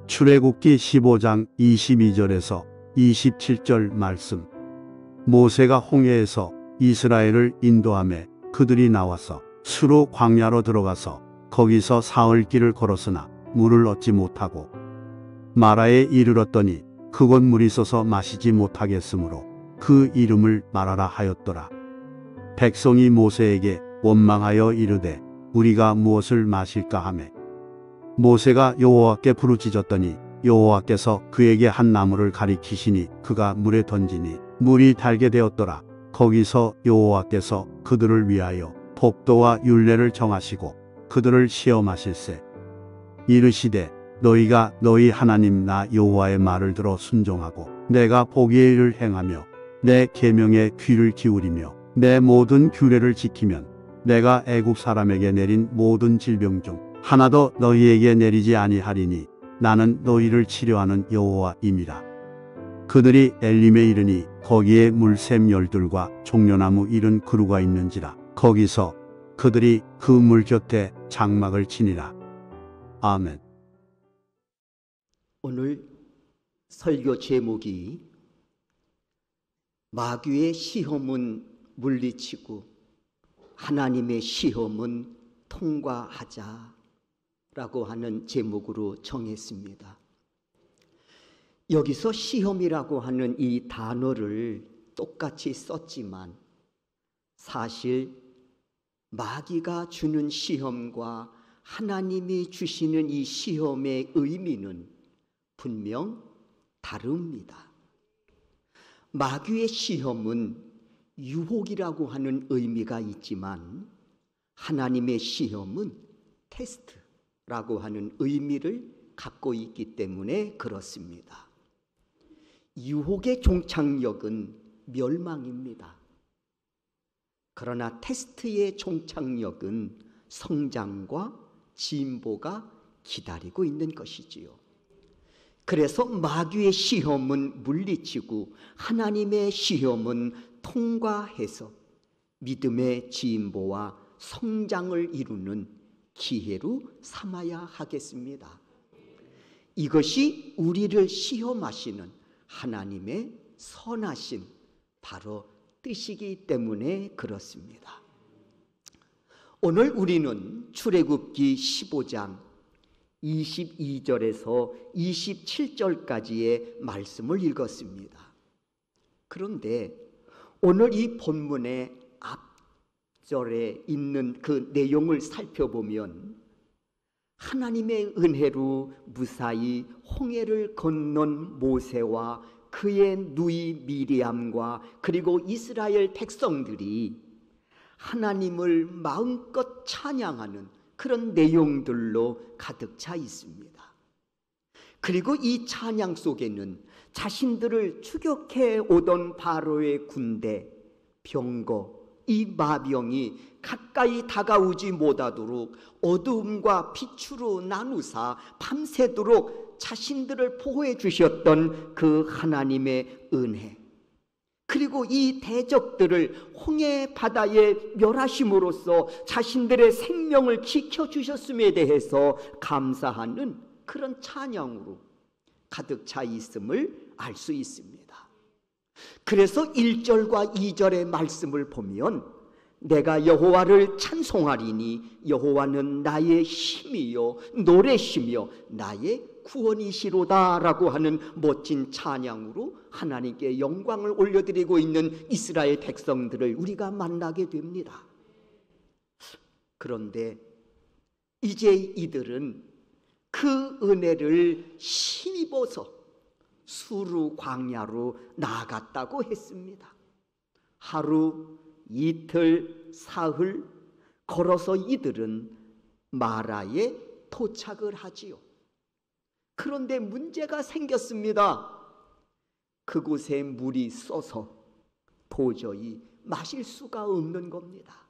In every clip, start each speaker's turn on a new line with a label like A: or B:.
A: 출애굽기 15장 22절에서 27절 말씀. 모세가 홍해에서 이스라엘을 인도하매 그들이 나와서 수로 광야로 들어가서 거기서 사흘 길을 걸었으나 물을 얻지 못하고 마라에 이르렀더니 그곳 물이 있어서 마시지 못하겠으므로 그 이름을 마라라 하였더라. 백성이 모세에게 원망하여 이르되 우리가 무엇을 마실까 하매 모세가 여호와께 부르짖었더니 여호와께서 그에게 한 나무를 가리키시니 그가 물에 던지니 물이 달게 되었더라. 거기서 여호와께서 그들을 위하여 법도와 율례를 정하시고 그들을 시험하실세. 이르시되 너희가 너희 하나님 나 여호와의 말을 들어 순종하고 내가 보기의 일을 행하며 내 계명에 귀를 기울이며 내 모든 규례를 지키면 내가 애국 사람에게 내린 모든 질병 중 하나도 너희에게 내리지 아니하리니 나는 너희를 치료하는 여호와임이라. 그들이 엘림에 이르니 거기에 물샘 12과 종려나무 70그루가 있는지라. 거기서 그들이 그 물 곁에 장막을 치니라. 아멘.
B: 오늘 설교 제목이 마귀의 시험은 물리치고 하나님의 시험은 통과하자 라고 하는 제목으로 정했습니다. 여기서 시험이라고 하는 이 단어를 똑같이 썼지만 사실 마귀가 주는 시험과 하나님이 주시는 이 시험의 의미는 분명 다릅니다. 마귀의 시험은 유혹이라고 하는 의미가 있지만 하나님의 시험은 테스트라고 하는 의미를 갖고 있기 때문에 그렇습니다. 유혹의 종착역은 멸망입니다. 그러나 테스트의 종착역은 성장과 진보가 기다리고 있는 것이지요. 그래서 마귀의 시험은 물리치고 하나님의 시험은 통과해서 믿음의 진보와 성장을 이루는 기회로 삼아야 하겠습니다. 이것이 우리를 시험하시는 하나님의 선하신 바로 뜻이기 때문에 그렇습니다. 오늘 우리는 출애굽기 15장 22절에서 27절까지의 말씀을 읽었습니다. 그런데 오늘 이 본문의 앞절에 있는 그 내용을 살펴보면 하나님의 은혜로 무사히 홍해를 건넌 모세와 그의 누이 미리암과 그리고 이스라엘 백성들이 하나님을 마음껏 찬양하는 그런 내용들로 가득 차 있습니다. 그리고 이 찬양 속에는 자신들을 추격해 오던 바로의 군대, 병거, 이 마병이 가까이 다가오지 못하도록 어두움과 빛으로 나누사 밤새도록 자신들을 보호해 주셨던 그 하나님의 은혜, 그리고 이 대적들을 홍해 바다에 멸하심으로써 자신들의 생명을 지켜주셨음에 대해서 감사하는 그런 찬양으로 가득 차 있음을 알 수 있습니다. 그래서 1절과 2절의 말씀을 보면 내가 여호와를 찬송하리니 여호와는 나의 힘이요 노래시며 나의 구원이시로다 라고 하는 멋진 찬양으로 하나님께 영광을 올려드리고 있는 이스라엘 백성들을 우리가 만나게 됩니다. 그런데 이제 이들은 그 은혜를 힘입어서 수르 광야로 나아갔다고 했습니다. 하루, 이틀, 사흘 걸어서 이들은 마라에 도착을 하지요. 그런데 문제가 생겼습니다. 그곳에 물이 써서 도저히 마실 수가 없는 겁니다.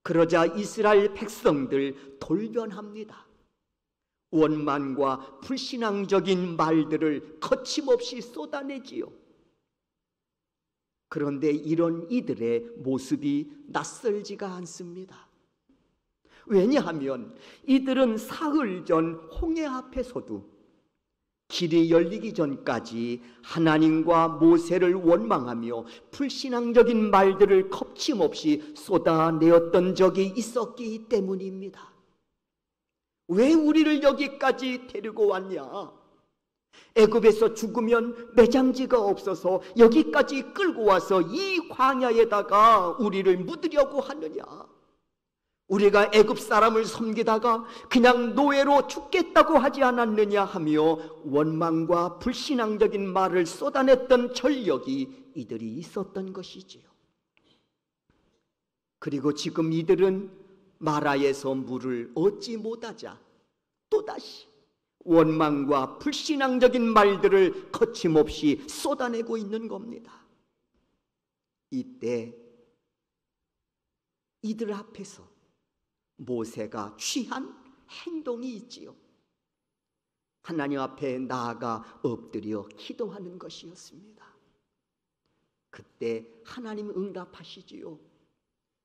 B: 그러자 이스라엘 백성들 돌변합니다. 원만과 불신앙적인 말들을 거침없이 쏟아내지요. 그런데 이런 이들의 모습이 낯설지가 않습니다. 왜냐하면 이들은 사흘 전 홍해 앞에서도 길이 열리기 전까지 하나님과 모세를 원망하며 불신앙적인 말들을 거침없이 쏟아내었던 적이 있었기 때문입니다. 왜 우리를 여기까지 데리고 왔냐? 애굽에서 죽으면 매장지가 없어서 여기까지 끌고 와서 이 광야에다가 우리를 묻으려고 하느냐? 우리가 애굽 사람을 섬기다가 그냥 노예로 죽겠다고 하지 않았느냐 하며 원망과 불신앙적인 말을 쏟아냈던 전력이 이들이 있었던 것이지요. 그리고 지금 이들은 마라에서 물을 얻지 못하자 또다시 원망과 불신앙적인 말들을 거침없이 쏟아내고 있는 겁니다. 이때 이들 앞에서 모세가 취한 행동이 있지요. 하나님 앞에 나아가 엎드려 기도하는 것이었습니다. 그때 하나님 응답하시지요.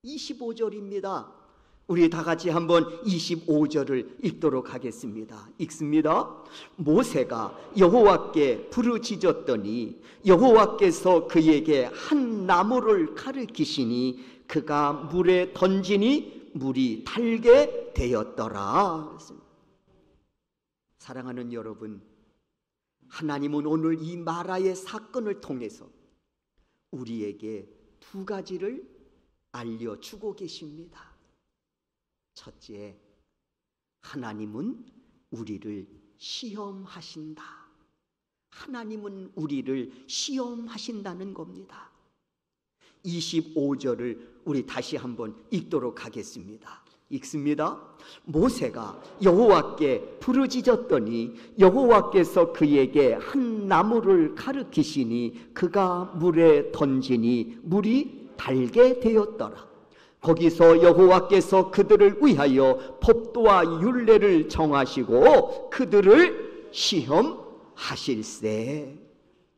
B: 25절입니다. 우리 다 같이 한번 25절을 읽도록 하겠습니다. 읽습니다. 모세가 여호와께 부르짖었더니 여호와께서 그에게 한 나무를 가르치시니 그가 물에 던지니 물이 달게 되었더라. 사랑하는 여러분, 하나님은 오늘 이 마라의 사건을 통해서 우리에게 두 가지를 알려주고 계십니다. 첫째, 하나님은 우리를 시험하신다. 하나님은 우리를 시험하신다는 겁니다. 25절을 우리 다시 한번 읽도록 하겠습니다. 읽습니다. 모세가 여호와께 부르짖었더니 여호와께서 그에게 한 나무를 가르치시니 그가 물에 던지니 물이 달게 되었더라. 거기서 여호와께서 그들을 위하여 법도와 율례를 정하시고 그들을 시험하실세.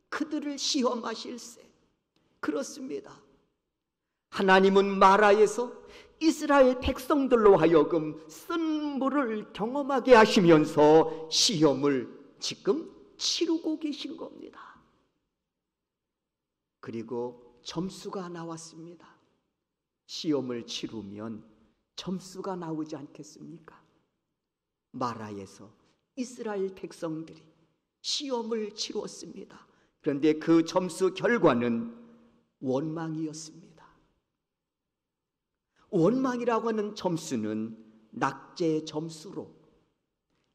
B: 그들을 시험하실세. 그렇습니다. 하나님은 마라에서 이스라엘 백성들로 하여금 쓴 물을 경험하게 하시면서 시험을 지금 치르고 계신 겁니다. 그리고 점수가 나왔습니다. 시험을 치르면 점수가 나오지 않겠습니까? 마라에서 이스라엘 백성들이 시험을 치렀습니다. 그런데 그 점수 결과는 원망이었습니다. 원망이라고 하는 점수는 낙제 점수로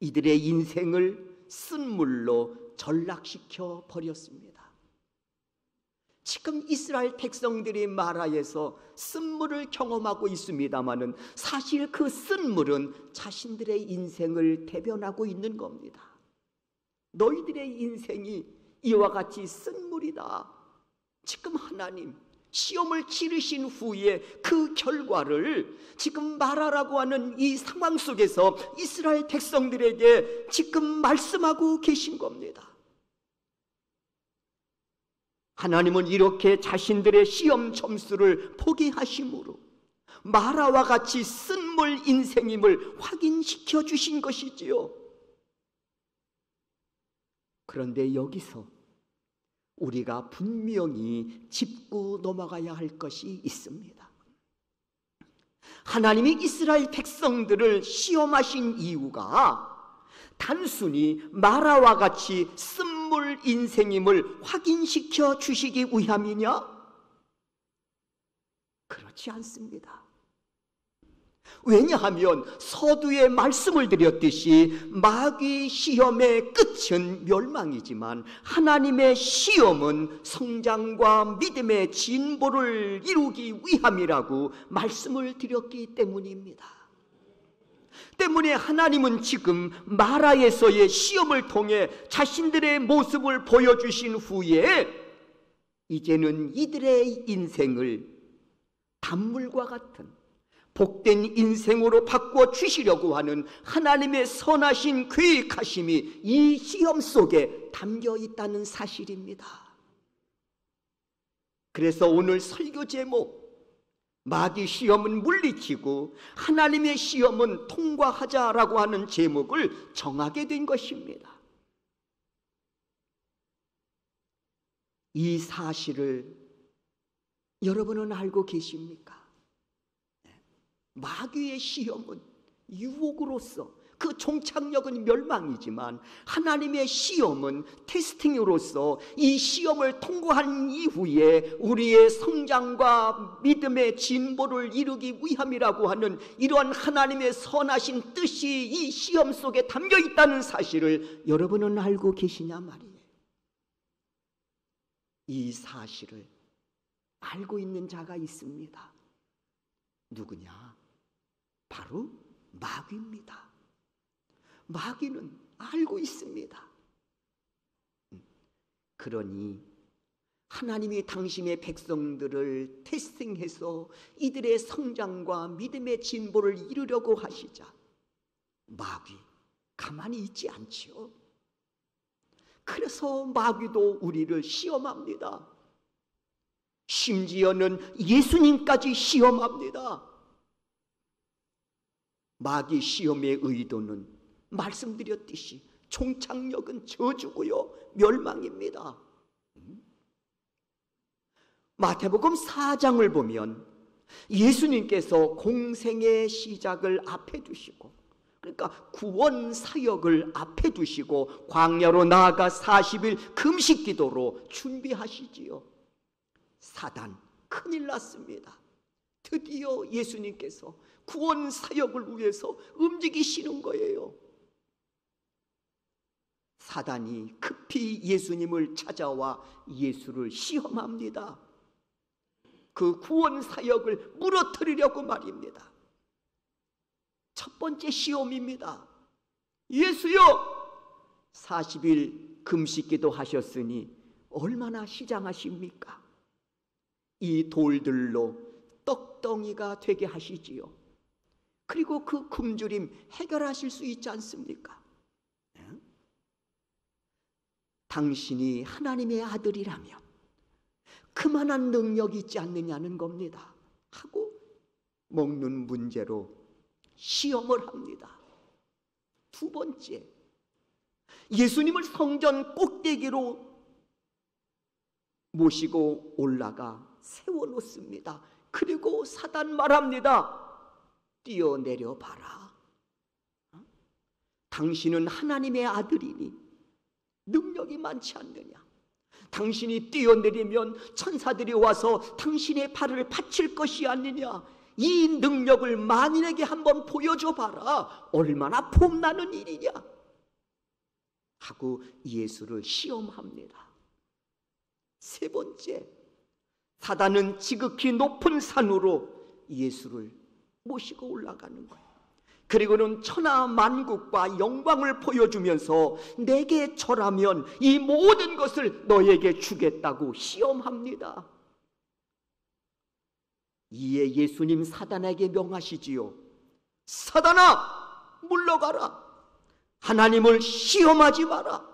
B: 이들의 인생을 쓴물로 전락시켜 버렸습니다. 지금 이스라엘 백성들이 마라에서 쓴물을 경험하고 있습니다마는 사실 그 쓴물은 자신들의 인생을 대변하고 있는 겁니다. 너희들의 인생이 이와 같이 쓴물이다. 지금 하나님 시험을 치르신 후에 그 결과를 지금 마라라고 하는 이 상황 속에서 이스라엘 백성들에게 지금 말씀하고 계신 겁니다. 하나님은 이렇게 자신들의 시험 점수를 포기하심으로 마라와 같이 쓴물 인생임을 확인시켜 주신 것이지요. 그런데 여기서 우리가 분명히 짚고 넘어가야 할 것이 있습니다. 하나님이 이스라엘 백성들을 시험하신 이유가 단순히 마라와 같이 쓴물 인생임을 확인시켜 주시기 위함이냐? 그렇지 않습니다. 왜냐하면 서두에 말씀을 드렸듯이 마귀 시험의 끝은 멸망이지만 하나님의 시험은 성장과 믿음의 진보를 이루기 위함이라고 말씀을 드렸기 때문입니다. 때문에 하나님은 지금 마라에서의 시험을 통해 자신들의 모습을 보여주신 후에 이제는 이들의 인생을 단물과 같은 복된 인생으로 바꿔 주시려고 하는 하나님의 선하신 계획하심이 이 시험 속에 담겨 있다는 사실입니다. 그래서 오늘 설교 제목 마귀 시험은 물리치고 하나님의 시험은 통과하자라고 하는 제목을 정하게 된 것입니다. 이 사실을 여러분은 알고 계십니까? 마귀의 시험은 유혹으로서 그 종착역은 멸망이지만 하나님의 시험은 테스팅으로서 이 시험을 통과한 이후에 우리의 성장과 믿음의 진보를 이루기 위함이라고 하는 이러한 하나님의 선하신 뜻이 이 시험 속에 담겨 있다는 사실을 여러분은 알고 계시냐 말이에요. 이 사실을 알고 있는 자가 있습니다. 누구냐? 바로 마귀입니다. 마귀는 알고 있습니다. 그러니 하나님이 당신의 백성들을 테스팅해서 이들의 성장과 믿음의 진보를 이루려고 하시자 마귀 가만히 있지 않지요. 그래서 마귀도 우리를 시험합니다. 심지어는 예수님까지 시험합니다. 마귀 시험의 의도는 말씀드렸듯이 종착역은 저주고요, 멸망입니다. 마태복음 4장을 보면 예수님께서 공생의 시작을 앞에 두시고, 그러니까 구원 사역을 앞에 두시고 광야로 나아가 40일 금식 기도로 준비하시지요. 사단 큰일 났습니다. 드디어 예수님께서 구원 사역을 위해서 움직이시는 거예요. 사단이 급히 예수님을 찾아와 예수를 시험합니다. 그 구원 사역을 무너뜨리려고 말입니다. 첫 번째 시험입니다. 예수여, 40일 금식기도 하셨으니 얼마나 시장하십니까? 이 돌들로 떡덩이가 되게 하시지요. 그리고 그 굶주림 해결하실 수 있지 않습니까? 당신이 하나님의 아들이라면 그만한 능력이 있지 않느냐는 겁니다. 하고 먹는 문제로 시험을 합니다. 두 번째, 예수님을 성전 꼭대기로 모시고 올라가 세워놓습니다. 그리고 사단 말합니다. 뛰어내려 봐라. 당신은 하나님의 아들이니 능력이 많지 않느냐? 당신이 뛰어내리면 천사들이 와서 당신의 발을 받칠 것이 아니냐? 이 능력을 만인에게 한번 보여줘 봐라. 얼마나 폼나는 일이냐? 하고 예수를 시험합니다. 세 번째, 사단은 지극히 높은 산으로 예수를 모시고 올라가는 거예요. 그리고는 천하 만국과 영광을 보여주면서 내게 절하면 이 모든 것을 너에게 주겠다고 시험합니다. 이에 예수님 사단에게 명하시지요. 사단아, 물러가라. 하나님을 시험하지 마라.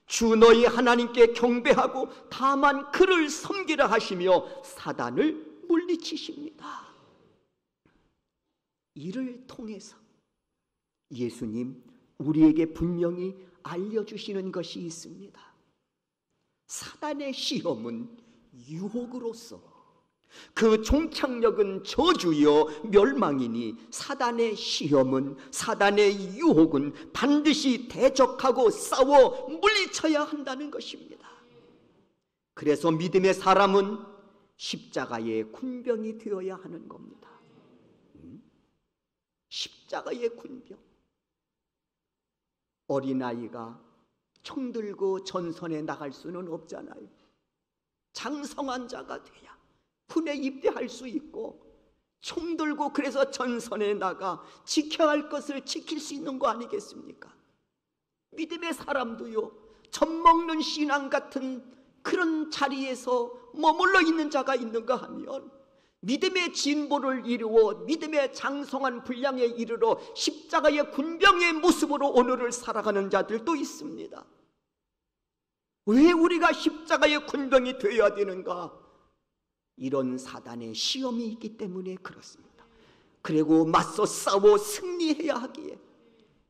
B: 주 너희 하나님께 경배하고 다만 그를 섬기라 하시며 사단을 물리치십니다. 이를 통해서 예수님 우리에게 분명히 알려주시는 것이 있습니다. 사단의 시험은 유혹으로서, 그 종착역은 저주여 멸망이니 사단의 시험은, 사단의 유혹은 반드시 대적하고 싸워 물리쳐야 한다는 것입니다. 그래서 믿음의 사람은 십자가의 군병이 되어야 하는 겁니다. 십자가의 군병. 어린아이가 총 들고 전선에 나갈 수는 없잖아요. 장성한 자가 돼야 군에 입대할 수 있고 총 들고 그래서 전선에 나가 지켜야 할 것을 지킬 수 있는 거 아니겠습니까? 믿음의 사람도요, 젖먹는 신앙 같은 그런 자리에서 머물러 있는 자가 있는가 하면 믿음의 진보를 이루어 믿음의 장성한 분량에 이르러 십자가의 군병의 모습으로 오늘을 살아가는 자들도 있습니다. 왜 우리가 십자가의 군병이 되어야 되는가? 이런 사단의 시험이 있기 때문에 그렇습니다. 그리고 맞서 싸워 승리해야 하기에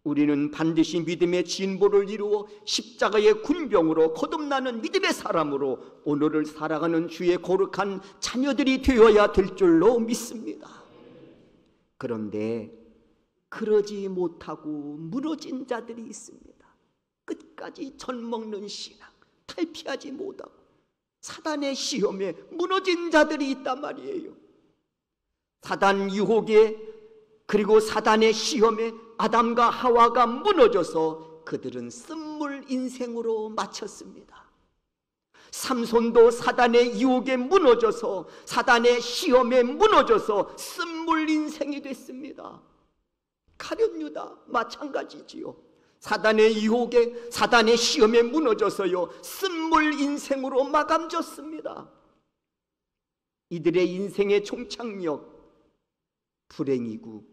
B: 우리는 반드시 믿음의 진보를 이루어 십자가의 군병으로 거듭나는 믿음의 사람으로 오늘을 살아가는 주의 거룩한 자녀들이 되어야 될 줄로 믿습니다. 그런데 그러지 못하고 무너진 자들이 있습니다. 끝까지 젖먹는 신앙, 탈피하지 못하고 사단의 시험에 무너진 자들이 있단 말이에요. 사단 유혹에 그리고 사단의 시험에 아담과 하와가 무너져서 그들은 쓴물 인생으로 마쳤습니다. 삼손도 사단의 유혹에 무너져서 사단의 시험에 무너져서 쓴물 인생이 됐습니다. 가룟 유다 마찬가지지요. 사단의 유혹에 사단의 시험에 무너져서요 쓴물 인생으로 마감졌습니다. 이들의 인생의 종착역 불행이고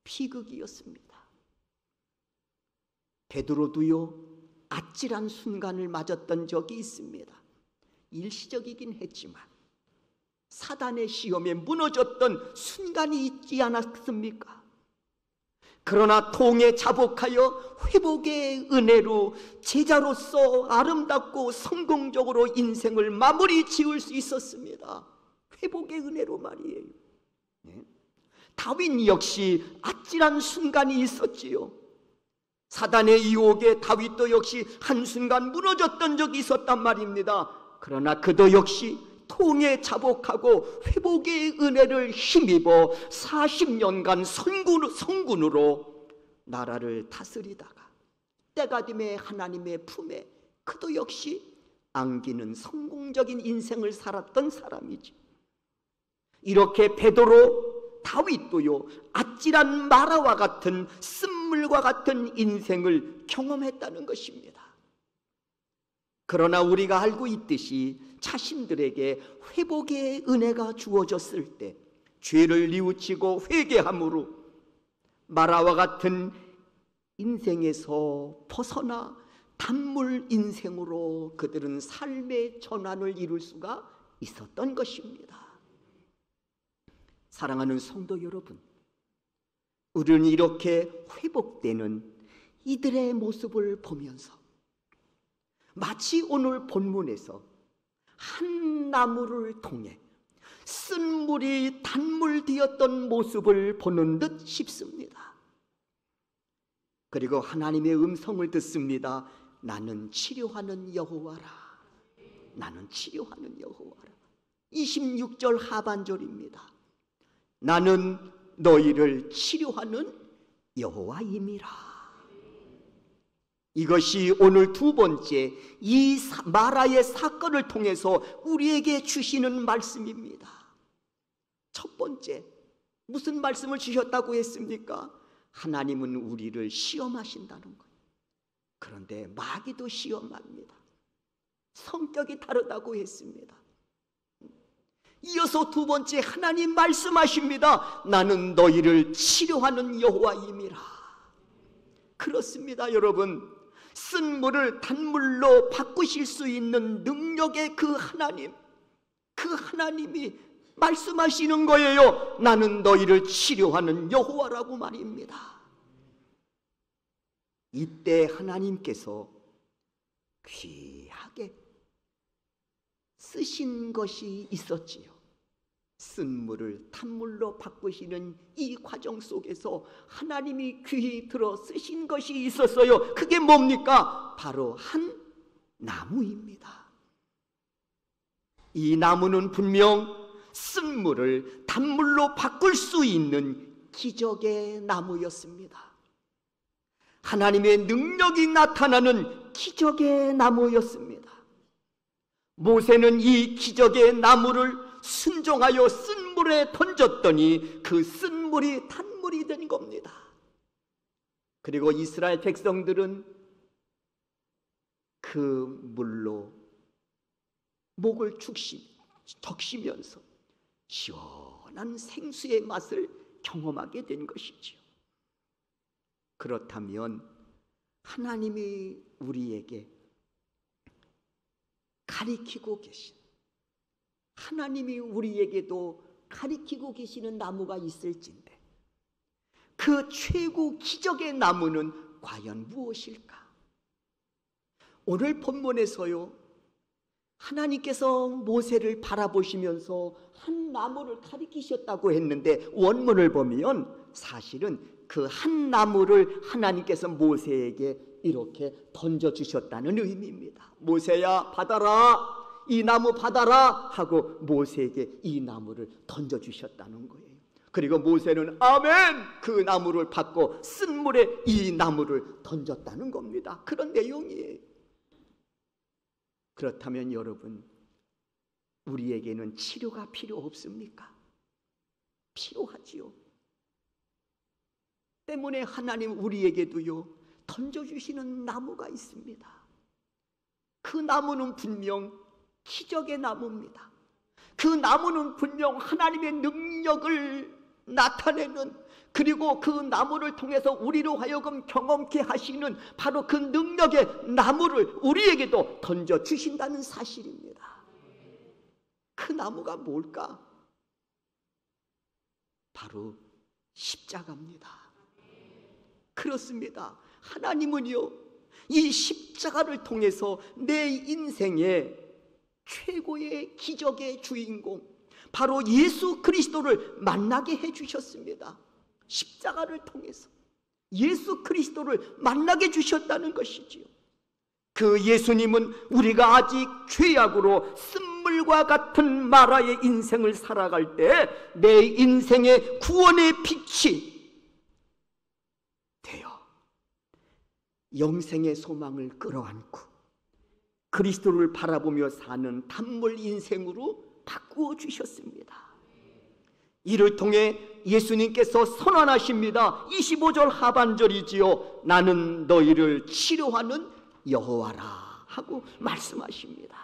B: 비극이었습니다. 베드로도요 아찔한 순간을 맞았던 적이 있습니다. 일시적이긴 했지만 사단의 시험에 무너졌던 순간이 있지 않았습니까? 그러나 통에 자복하여 회복의 은혜로 제자로서 아름답고 성공적으로 인생을 마무리 지을 수 있었습니다. 회복의 은혜로 말이에요. 다윗 역시 아찔한 순간이 있었지요. 사단의 유혹에 다윗도 역시 한순간 무너졌던 적이 있었단 말입니다. 그러나 그도 역시 통에 자복하고 회복의 은혜를 힘입어 40년간 성군으로 나라를 다스리다가 때가 됨에 하나님의 품에 그도 역시 안기는 성공적인 인생을 살았던 사람이지. 이렇게 베드로 다윗도요 아찔한 마라와 같은 쓴물과 같은 인생을 경험했다는 것입니다. 그러나 우리가 알고 있듯이 자신들에게 회복의 은혜가 주어졌을 때 죄를 뉘우치고 회개함으로 마라와 같은 인생에서 벗어나 단물 인생으로 그들은 삶의 전환을 이룰 수가 있었던 것입니다. 사랑하는 성도 여러분, 우리는 이렇게 회복되는 이들의 모습을 보면서 마치 오늘 본문에서 한 나무를 통해 쓴물이 단물 되었던 모습을 보는 듯 싶습니다. 그리고 하나님의 음성을 듣습니다. 나는 치료하는 여호와라. 나는 치료하는 여호와라. 26절 하반절입니다. 나는 너희를 치료하는 여호와임이라. 이것이 오늘 두 번째 이 마라의 사건을 통해서 우리에게 주시는 말씀입니다. 첫 번째 무슨 말씀을 주셨다고 했습니까? 하나님은 우리를 시험하신다는 거예요. 그런데 마귀도 시험합니다. 성격이 다르다고 했습니다. 이어서 두 번째 하나님 말씀하십니다. 나는 너희를 치료하는 여호와임이라. 그렇습니다, 여러분. 쓴물을 단물로 바꾸실 수 있는 능력의 그 하나님, 그 하나님이 말씀하시는 거예요. 나는 너희를 치료하는 여호와라고 말입니다. 이때 하나님께서 귀하게 쓰신 것이 있었지요. 쓴물을 단물로 바꾸시는 이 과정 속에서 하나님이 귀히 들어 쓰신 것이 있었어요. 그게 뭡니까? 바로 한 나무입니다. 이 나무는 분명 쓴물을 단물로 바꿀 수 있는 기적의 나무였습니다. 하나님의 능력이 나타나는 기적의 나무였습니다. 모세는 이 기적의 나무를 순종하여 쓴물에 던졌더니 그 쓴물이 단물이 된 겁니다. 그리고 이스라엘 백성들은 그 물로 목을 적시면서 시원한 생수의 맛을 경험하게 된 것이지요. 그렇다면 하나님이 우리에게 가리키고 계신 하나님이 우리에게도 가리키고 계시는 나무가 있을진데 그 최고 기적의 나무는 과연 무엇일까? 오늘 본문에서요, 하나님께서 모세를 바라보시면서 한 나무를 가리키셨다고 했는데 원문을 보면 사실은 그 한 나무를 하나님께서 모세에게 이렇게 던져주셨다는 의미입니다. 모세야 받아라, 이 나무 받아라 하고 모세에게 이 나무를 던져주셨다는 거예요. 그리고 모세는 아멘, 그 나무를 받고 쓴물에 이 나무를 던졌다는 겁니다. 그런 내용이에요. 그렇다면 여러분, 우리에게는 치료가 필요 없습니까? 필요하지요. 때문에 하나님 우리에게도요, 던져주시는 나무가 있습니다. 그 나무는 분명 기적의 나무입니다. 그 나무는 분명 하나님의 능력을 나타내는, 그리고 그 나무를 통해서 우리로 하여금 경험케 하시는 바로 그 능력의 나무를 우리에게도 던져주신다는 사실입니다. 그 나무가 뭘까? 바로 십자가입니다. 그렇습니다. 하나님은요, 이 십자가를 통해서 내 인생의 최고의 기적의 주인공, 바로 예수 그리스도를 만나게 해주셨습니다. 십자가를 통해서 예수 그리스도를 만나게 주셨다는 것이지요. 그 예수님은 우리가 아직 죄악으로 쓴물과 같은 마라의 인생을 살아갈 때 내 인생의 구원의 빛이 되어 영생의 소망을 끌어안고 그리스도를 바라보며 사는 단물 인생으로 바꾸어 주셨습니다. 이를 통해 예수님께서 선언하십니다. 25절 하반절이지요. 나는 너희를 치료하는 여호와라 하고 말씀하십니다.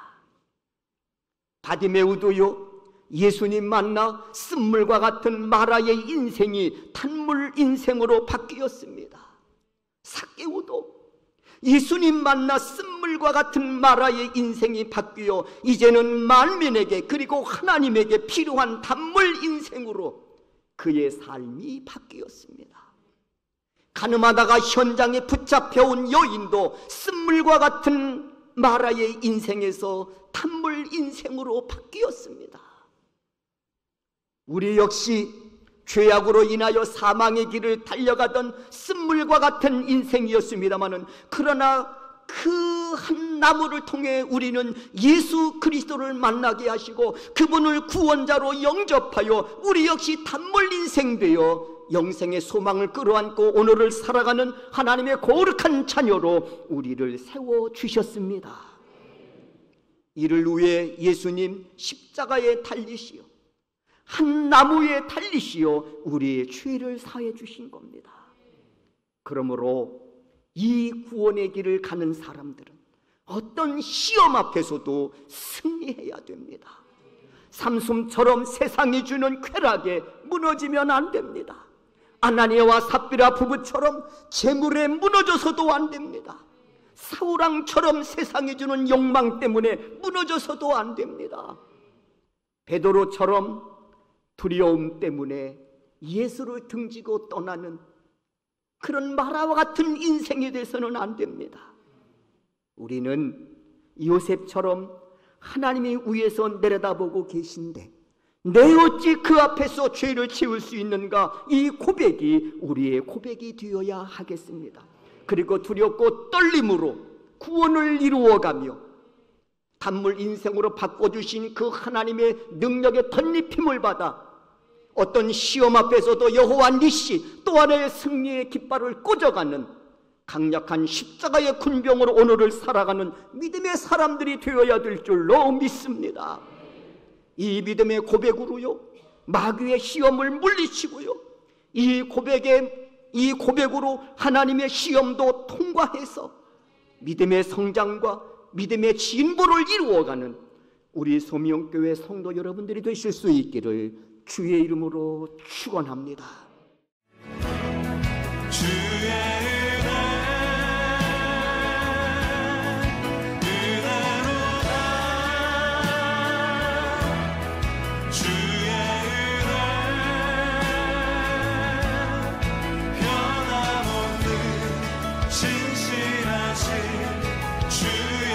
B: 바디메우도요, 예수님 만나 쓴물과 같은 마라의 인생이 단물 인생으로 바뀌었습니다. 삭개오도 예수님 만나 쓴물과 같은 마라의 인생이 바뀌어 이제는 만민에게, 그리고 하나님에게 필요한 단물 인생으로 그의 삶이 바뀌었습니다. 가늠하다가 현장에 붙잡혀온 여인도 쓴물과 같은 마라의 인생에서 단물 인생으로 바뀌었습니다. 우리 역시 죄악으로 인하여 사망의 길을 달려가던 쓴물과 같은 인생이었습니다마는, 그러나 그 한 나무를 통해 우리는 예수 그리스도를 만나게 하시고 그분을 구원자로 영접하여 우리 역시 단물 인생 되어 영생의 소망을 끌어안고 오늘을 살아가는 하나님의 거룩한 자녀로 우리를 세워주셨습니다. 이를 위해 예수님 십자가에 달리시어 한 나무에 달리시어 우리의 죄를 사해 주신 겁니다. 그러므로 이 구원의 길을 가는 사람들은 어떤 시험 앞에서도 승리해야 됩니다. 삼손처럼 세상이 주는 쾌락에 무너지면 안 됩니다. 아나니아와 삽비라 부부처럼 재물에 무너져서도 안 됩니다. 사울왕처럼 세상이 주는 욕망 때문에 무너져서도 안 됩니다. 베드로처럼 두려움 때문에 예수를 등지고 떠나는 그런 마라와 같은 인생이 돼서는 안 됩니다. 우리는 요셉처럼 하나님이 위에서 내려다보고 계신데 내 어찌 그 앞에서 죄를 지을 수 있는가, 이 고백이 우리의 고백이 되어야 하겠습니다. 그리고 두렵고 떨림으로 구원을 이루어가며 단물 인생으로 바꿔주신 그 하나님의 능력의 덧입힘을 받아 어떤 시험 앞에서도 여호와 니시, 또 하나의 승리의 깃발을 꽂아가는 강력한 십자가의 군병으로 오늘을 살아가는 믿음의 사람들이 되어야 될 줄로 믿습니다. 이 믿음의 고백으로요, 마귀의 시험을 물리치고요, 이 고백으로 하나님의 시험도 통과해서 믿음의 성장과 믿음의 진보를 이루어가는 우리 소명교회 성도 여러분들이 되실 수 있기를 주의 이름으로 축원합니다. 주의 은혜 그대로다
C: 신실하신 주의